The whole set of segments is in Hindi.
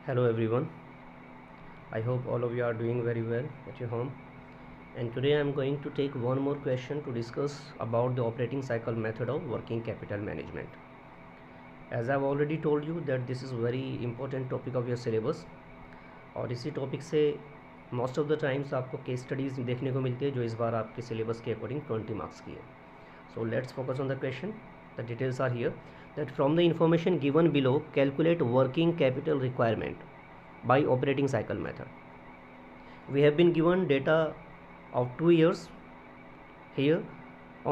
Hello everyone. I hope all of you are doing very well at your home. And today I am going to take one more question to discuss about the operating cycle method of working capital management. As I've already told you that this is very important topic of your syllabus और इसी टॉपिक से मोस्ट ऑफ द टाइम्स आपको केस स्टडीज़ देखने को मिलती है जो इस बार आपके सिलेबस के अकॉर्डिंग 20 मार्क्स की है. So let's focus on the question. The details are here that from the information given below calculate working capital requirement by operating cycle method. We have been given data of 2 years here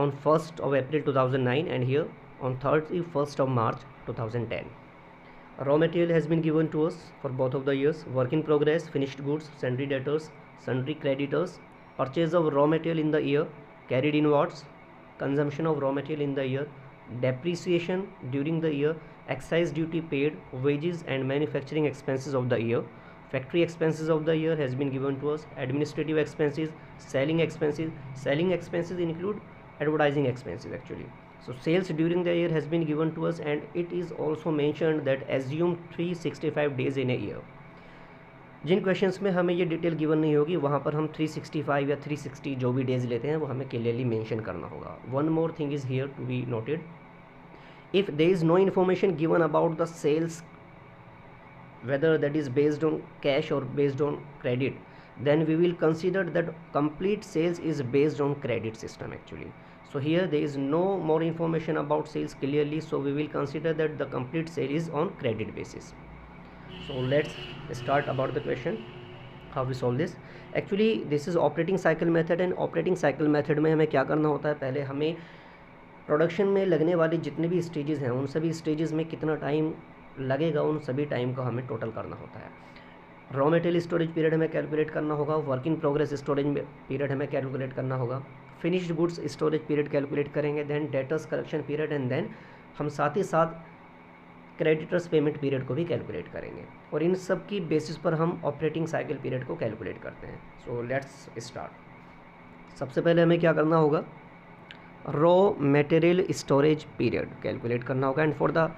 on 1st of April 2009 and here on 31st of March 2010. Raw material has been given to us for both of the years. Work in progress, finished goods, sundry debtors, sundry creditors, purchase of raw material in the year, carried inwards, consumption of raw material in the year, depreciation during the year, excise duty paid, wages and manufacturing expenses of the year, factory expenses of the year has been given to us, administrative expenses, selling expenses include advertising expenses actually. So sales during the year has been given to us and it is also mentioned that assume 365 days in a year. जिन क्वेश्चंस में हमें ये डिटेल गिवन नहीं होगी वहाँ पर हम 365 या 360 जो भी डेज लेते हैं वो हमें क्लियरली मेंशन करना होगा. One more thing is here to be noted. If there is no information given about the sales whether that is based on cash or based on credit, then we will consider that complete sales is based on credit system actually. So here there is no more information about sales clearly, so we will consider that the complete sale is on credit basis. So let's start about the question how we solve this. Actually this is operating cycle method and operating cycle method में हमें क्या करना होता है, पहले हमें प्रोडक्शन में लगने वाले जितने भी स्टेजेस हैं उन सभी स्टेजेस में कितना टाइम लगेगा उन सभी टाइम का हमें टोटल करना होता है. रॉ मटेरियल स्टोरेज पीरियड हमें कैलकुलेट करना होगा, work in progress storage period हमें कैलकुलेट करना होगा, finished goods storage period calculate करेंगे, then debtors collection period and then हम साथ ही साथ क्रेडिटर्स पेमेंट पीरियड को भी कैलकुलेट करेंगे और इन सब की बेसिस पर हम ऑपरेटिंग साइकिल पीरियड को कैलकुलेट करते हैं. So let's start. सबसे पहले हमें क्या करना होगा, raw material storage period calculate करना होगा and for the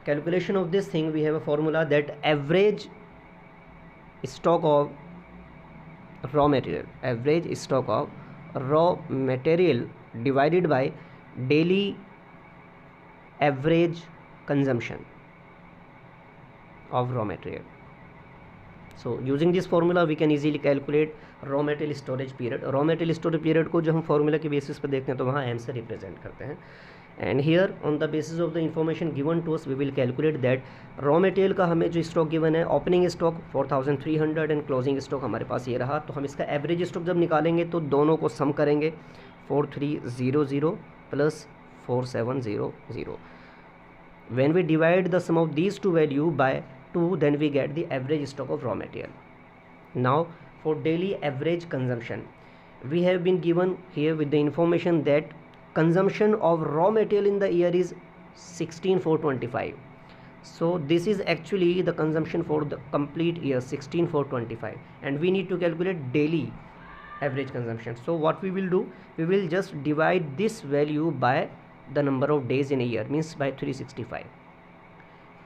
calculation of this thing we have a formula that average stock of raw material divided by daily average consumption of raw material. So using this formula we can easily calculate raw material storage period. raw material storage period को जो हम formula के basis पर देखते हैं तो वहाँ m से represent करते हैं. And here on the basis of the information given to us we will calculate that raw material का हमें जो स्टॉक गिवन है, opening stock 4300 and closing stock हमारे पास ये रहा, तो हम इसका एवरेज स्टॉक जब निकालेंगे तो दोनों को सम करेंगे 4300 plus 4700. When we divide the sum of these two value by 2 then we get the average stock of raw material. Now for daily average consumption we have been given here with the information that consumption of raw material in the year is 16425. So this is actually the consumption for the complete year 16425 and we need to calculate daily average consumption. So what we will do, we will just divide this value by the number of days in a year, means by 365,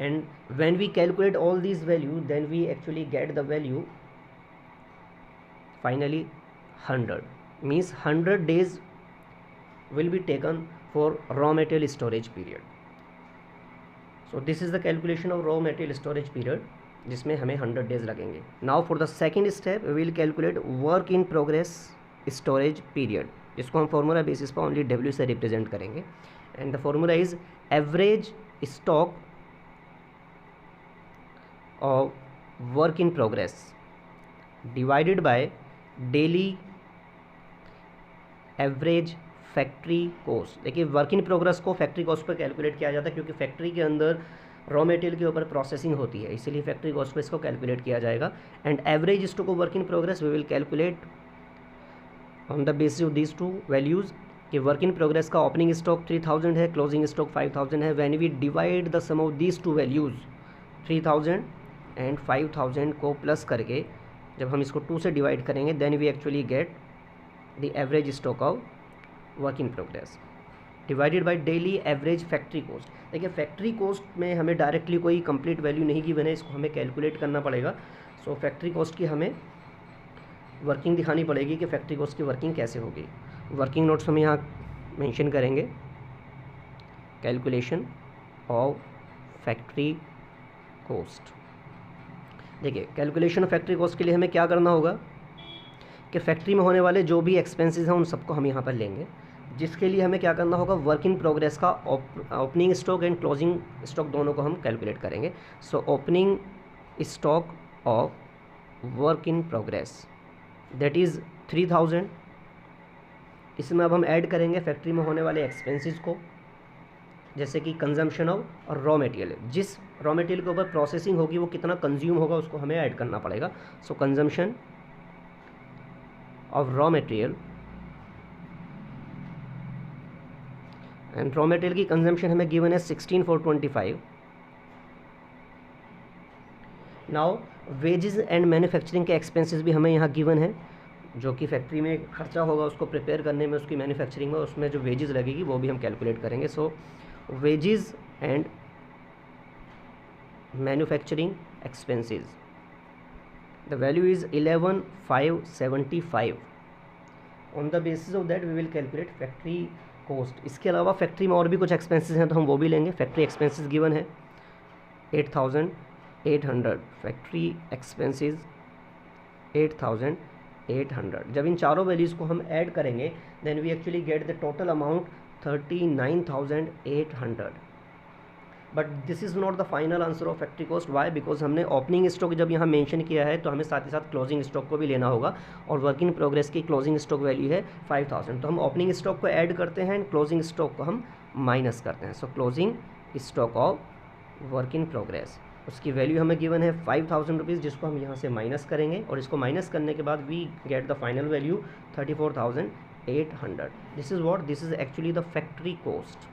and when we calculate all these values then we actually get the value finally 100, means 100 days will be taken for raw material storage period. So this is the calculation of raw material storage period जिसमें हमें 100 days लगेंगे. Now for the second step we will calculate work in progress storage period, जिसको हम formula basis पर only W से represent करेंगे and the formula is average stock of work in progress divided by daily average factory cost. देखिए वर्क इन प्रोग्रेस को फैक्ट्री कॉस्ट पर कैलकुलेट किया जाता है क्योंकि फैक्ट्री के अंदर रॉ मटेरियल के ऊपर प्रोसेसिंग होती है, इसीलिए फैक्ट्री कॉस्ट पर इसको कैलकुलेट किया जाएगा. And average stock of work in progress we will calculate on the basis of these two values कि वर्क इन प्रोग्रेस का ओपनिंग स्टॉक 3000 है, क्लोजिंग स्टॉक 5000 है. When we divide the sum of these two values 3000 and 5000 को प्लस करके जब हम इसको 2 से डिवाइड करेंगे then we actually get the average stock of work in progress. Divided by daily average factory cost. देखिए फैक्ट्री कॉस्ट में हमें डायरेक्टली कोई कंप्लीट वैल्यू नहीं गिवन है, इसको हमें कैलकुलेट करना पड़ेगा। सो फैक्ट्री कॉस्ट की हमें वर्किंग दिखानी पड़ेगी कि फैक्ट्री कॉस्ट की वर्किंग कैसे होगी। वर्किंग नोट्स हम यहाँ मेंशन करेंगे, कैलकुलेशन ऑफ फैक्ट्री कॉस्ट। देखिए कैलकुलेशन ऑफ फैक्ट्री कॉस्ट के लिए हमें क्या करना होगा कि फैक्ट्री में होने वाले जो भी एक्सपेंसेस हैं उन सबको हम यहाँ पर लेंगे, जिसके लिए हमें क्या करना होगा, वर्क इन प्रोग्रेस का opening stock and closing stock दोनों को हम कैलकुलेट करेंगे। So opening stock of work in progress that is 3000। इसमें अब हम ऐड करेंगे फैक्ट्री में होने वाले एक्सपेंसेस को, जैसे कि कंजम्पशन ऑफ रॉ मटेरियल, जिस रॉ मटेरियल के ऊपर प्रोसेसिंग होगी वो कितना कंज्यूम होगा उसको हमें ऐड करना पड़ेगा। So consumption of raw material, and raw material की कंजम्पशन हमें गिवन है 16,425। नाउ वेजेस एंड मैन्युफैक्चरिंग के एक्सपेंसेस भी हमें यहाँ गिवन है, जो कि फैक्ट्री में खर्चा होगा उसको प्रिपेयर करने में, उसकी मैन्युफैक्चरिंग में, उसमें जो वेजेस लगेगी वो भी हम कैलकुलेट करेंगे। So wages and manufacturing expenses, the value is 11,575। On the basis of that we will calculate factory cost. इसके अलावा फैक्ट्री में और भी कुछ एक्सपेंसेस हैं तो हम वो भी लेंगे। फैक्ट्री एक्सपेंसेस गिवन है 8,800, फैक्ट्री एक्सपेंसेस 8,800। जब इन चारों वैल्यूज़ को हम ऐड करेंगे then we actually get the total amount 39,800। But this is not the final answer of factory cost. Why? Because हमने ओपनिंग स्टॉक जब यहाँ मेंशन किया है तो हमें साथ ही साथ क्लोजिंग स्टॉक को भी लेना होगा, और वर्क इन प्रोग्रेस की क्लोजिंग स्टॉक वैल्यू है 5,000। तो हम ओपनिंग स्टॉक को ऐड करते हैं एंड क्लोजिंग स्टॉक को हम माइनस करते हैं। सो closing stock of work in progress, उसकी वैल्यू हमें गिवन है 5,000 रुपीज़, जिसको हम यहाँ से माइनस करेंगे, और इसको माइनस करने के बाद we get the final value 34,800। This is what, this is actually the factory cost.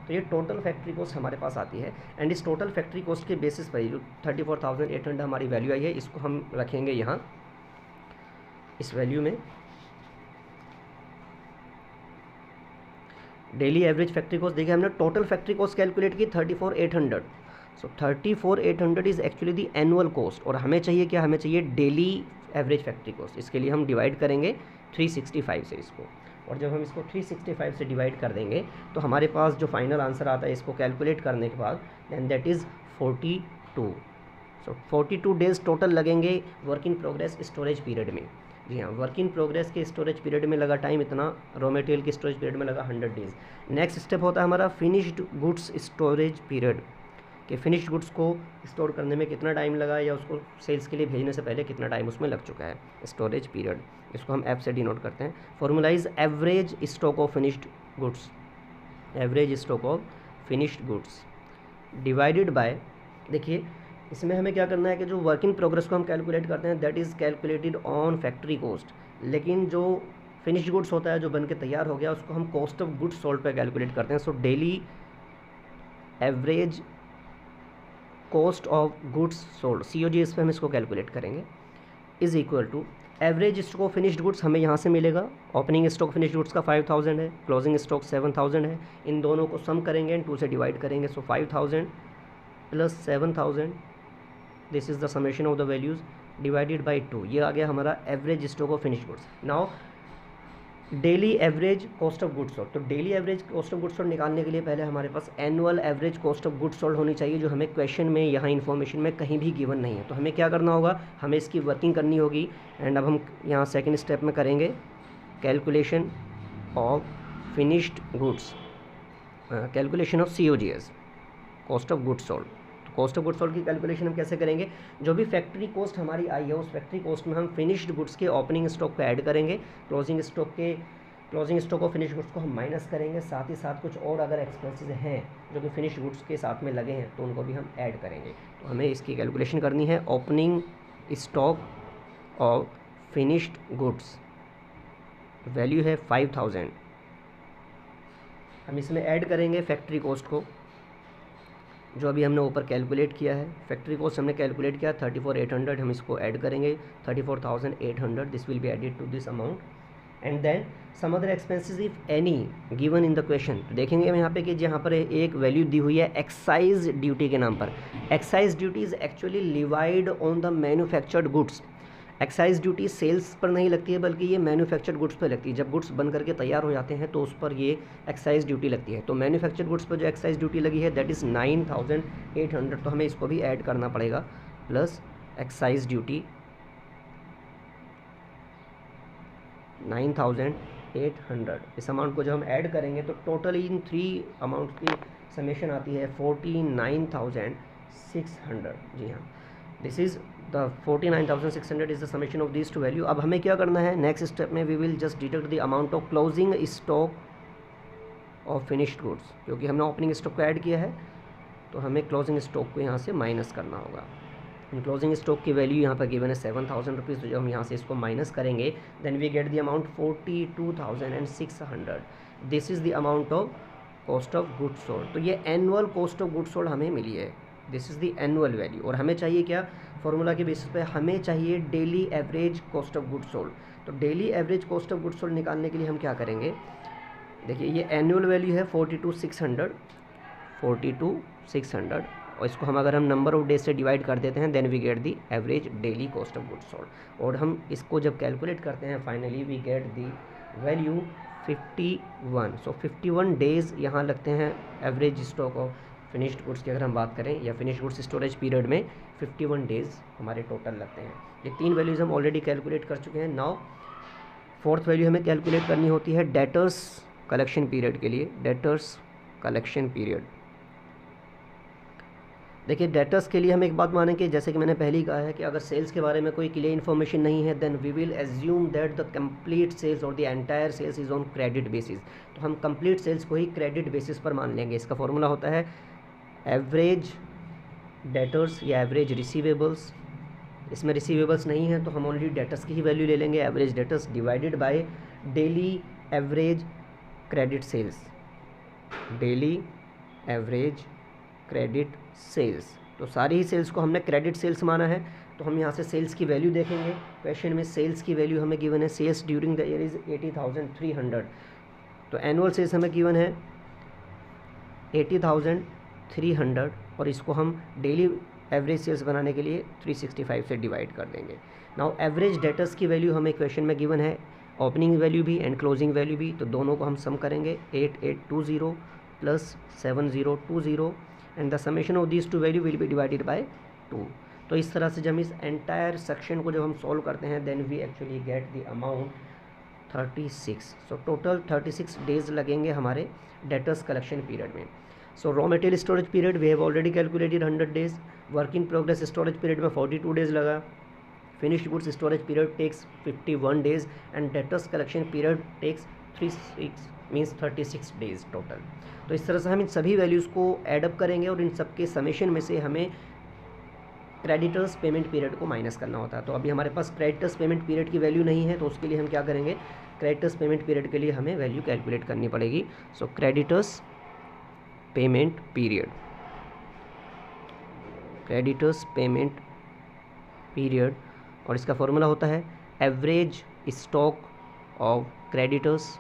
तो ये टोटल फैक्ट्री कॉस्ट हमारे पास आती है, एंड इस टोटल फैक्ट्री कॉस्ट के बेसिस पर जो 34,800 हमारी वैल्यू आई है, इसको हम रखेंगे यहाँ इस वैल्यू में। डेली एवरेज फैक्ट्री कॉस्ट, देखिए हमने टोटल फैक्ट्री कॉस्ट कैलकुलेट की 34,800। सो 34,800 is actually the annual cost, और हमें चाहिए क्या, हमें चाहिए डेली एवरेज फैक्ट्री कॉस्ट। इसके लिए हम डिवाइड करेंगे 365 से इसको, और जब हम इसको 365 से डिवाइड कर देंगे तो हमारे पास जो फाइनल आंसर आता है इसको कैलकुलेट करने के बाद दैन दैट इज़ 42। सो 42 डेज़ टोटल लगेंगे work in progress storage period में। जी हाँ, वर्क इन प्रोग्रेस के स्टोरेज पीरियड में लगा टाइम इतना, रॉ मटेरियल के स्टोरेज पीरियड में लगा 100 डेज़। नेक्स्ट स्टेप होता है हमारा फिनिश्ड गुड्स स्टोरेज पीरियड, कि फिनिश्ड गुड्स को स्टोर करने में कितना टाइम लगा, या उसको सेल्स के लिए भेजने से पहले कितना टाइम उसमें लग चुका है, स्टोरेज पीरियड। इसको हम एफ से डिनोट करते हैं। Formula is average stock of finished goods, average stock of finished goods divided by, देखिए इसमें हमें क्या करना है कि जो वर्क इन प्रोग्रेस को हम कैलकुलेट करते हैं that is calculated on factory cost, लेकिन जो फिनिश्ड गुड्स होता है जो बन के तैयार हो गया उसको हम कॉस्ट ऑफ गुड्स सोल्ड पे कैलकुलेट करते हैं। So daily average cost of goods sold, COGS पे हम इसको कैलकुलेट करेंगे, is equal to average stock of finished goods हमें यहाँ से मिलेगा। ओपनिंग स्टॉक फिनिश्ड गुड्स का 5,000 है, क्लोजिंग स्टॉक 7,000 है, इन दोनों को सम करेंगे एंड 2 से डिवाइड करेंगे। So 5,000 plus 7,000, this is the summation of the values divided by 2। ये आ गया हमारा average stock of finished goods. Now daily average cost of goods sold, तो daily average cost of goods sold निकालने के लिए पहले हमारे पास annual average cost of goods sold होनी चाहिए, जो हमें क्वेश्चन में यहाँ इन्फॉर्मेशन में कहीं भी गिवन नहीं है। तो हमें क्या करना होगा, हमें इसकी वर्किंग करनी होगी, एंड अब हम यहाँ सेकेंड स्टेप में करेंगे calculation of finished goods, calculation of COGS, cost of goods sold. Cost of goods sold की कैलकुलेशन हम कैसे करेंगे, जो भी फैक्ट्री कॉस्ट हमारी आई है उस फैक्ट्री कॉस्ट में हम फिनिश्ड गुड्स के ओपनिंग स्टॉक को ऐड करेंगे, closing stock of finished goods को हम माइनस करेंगे, साथ ही साथ कुछ और अगर एक्सपेंसेस हैं जो कि फिनिश्ड गुड्स के साथ में लगे हैं तो उनको भी हम ऐड करेंगे। तो हमें इसकी कैलकुलेशन करनी है। Opening stock of finished goods value है 5,000, हम इसमें ऐड करेंगे फैक्ट्री कॉस्ट को जो अभी हमने ऊपर कैलकुलेट किया है। फैक्ट्री कॉस्ट हमने कैलकुलेट किया 34,800, हम इसको ऐड करेंगे 34,800, this will be added to this amount and then some other expenses if any given in the question. देखेंगे हम यहाँ पे कि यहाँ पर एक वैल्यू दी हुई है एक्साइज ड्यूटी के नाम पर। Excise duty is actually levied on the manufactured goods. Excise duty sales पर नहीं लगती है बल्कि ये मैन्युफैक्चर्ड गुड्स पर लगती है। जब गुड्स बन करके तैयार हो जाते हैं तो उस पर ये एक्साइज ड्यूटी लगती है। तो मैन्युफैक्चर्ड गुड्स पर जो एक्साइज ड्यूटी लगी है दैट इज़ 9800, तो हमें इसको भी ऐड करना पड़ेगा प्लस एक्साइज ड्यूटी 9800। इस अमाउंट को जब हम ऐड करेंगे तो टोटल इन 3 अमाउंट की समेशन आती है 49,600। जी हाँ, this is the 49,600 is the summation of this two value. अब हमें क्या करना है नेक्स्ट स्टेप में, we will just deduct the amount of closing stock of finished goods. क्योंकि हमने ओपनिंग स्टॉक को ऐड किया है तो हमें क्लोजिंग स्टॉक को यहाँ से माइनस करना होगा। क्लोजिंग स्टॉक की वैल्यू यहाँ पर गिवन है 7,000 रुपीज़। तो जब हम यहाँ से इसको माइनस करेंगे then we get the amount 42,600। This is the amount of cost of goods sold. तो ये annual cost of goods sold हमें मिली है, this is the annual value. और हमें चाहिए क्या, फॉर्मूला के बेसिस पे हमें चाहिए daily average cost of goods sold. तो daily average cost of goods sold निकालने के लिए हम क्या करेंगे, देखिए ये एनुअल वैल्यू है 42,600 और इसको हम अगर हम नंबर ऑफ डेज से डिवाइड कर देते हैं then we get the average daily cost of goods sold. और हम इसको जब कैलकुलेट करते हैं finally we get the value 51। So 51 days यहाँ लगते हैं average stock of finished goods की अगर हम बात करें, या फिनिश्ड गुड्स स्टोरेज पीरियड में 51 डेज़ हमारे टोटल लगते हैं। ये 3 वैल्यूज़ हम ऑलरेडी कैलकुलेट कर चुके हैं। नाउ फोर्थ वैल्यू हमें कैलकुलेट करनी होती है डेटर्स कलेक्शन पीरियड के लिए। डेटर्स कलेक्शन पीरियड, देखिए डेटर्स के लिए हम एक बात मानें कि जैसे कि मैंने पहले ही कहा है कि अगर सेल्स के बारे में कोई क्लियर इन्फॉर्मेशन नहीं है then we will assume that the complete sales और the entire sales is on credit basis. तो हम कंप्लीट सेल्स को ही क्रेडिट बेसिस पर मान लेंगे। इसका फॉर्मूला होता है एवरेज डेटर्स या एवरेज रिसीवेबल्स। इसमें रिसीवेबल्स नहीं है तो हम ओनली डेटर्स की ही वैल्यू ले लेंगे, average debtors divided by daily average credit sales, daily average credit sales. तो सारी ही सेल्स को हमने क्रेडिट सेल्स माना है। तो हम यहाँ से सेल्स की वैल्यू देखेंगे। क्वेश्चन में सेल्स की वैल्यू हमें गिवन है, sales during the year is 80,300। तो एनुअल सेल्स हमें गिवन है 80,300 और इसको हम डेली एवरेज सेल्स बनाने के लिए 365 से डिवाइड कर देंगे। नाउ एवरेज डेटर्स की वैल्यू हमें क्वेश्चन में गिवन है, ओपनिंग वैल्यू भी एंड क्लोजिंग वैल्यू भी। तो दोनों को हम सम करेंगे 8820 plus 7020 and the summation of this two value will be divided by 2। तो इस तरह से जब हम इस एंटायर सेक्शन को जब हम सॉल्व करते हैं then we actually get the amount 36। So total 36 days लगेंगे हमारे डेटर्स कलेक्शन पीरियड में। So raw material storage period we have already calculated 100 days. Work in progress storage period में 42 डेज लगा। Finished goods storage period takes 51 days and debtors collection period takes 36 days total. तो इस तरह से हम इन सभी वैल्यूज़ को एडअप करेंगे और इन सब के समेशन में से हमें क्रेडिटर्स पेमेंट पीरियड को माइनस करना होता है। तो अभी हमारे पास क्रेडिटर्स पेमेंट पीरियड की वैल्यू नहीं है तो उसके लिए हम क्या करेंगे, क्रेडिटर्स पेमेंट पीरियड के लिए हमें वैल्यू कैलकुलेट करनी पड़ेगी। So creditors payment period, creditors payment period और इसका फॉर्मूला होता है एवरेज स्टॉक ऑफ क्रेडिटर्स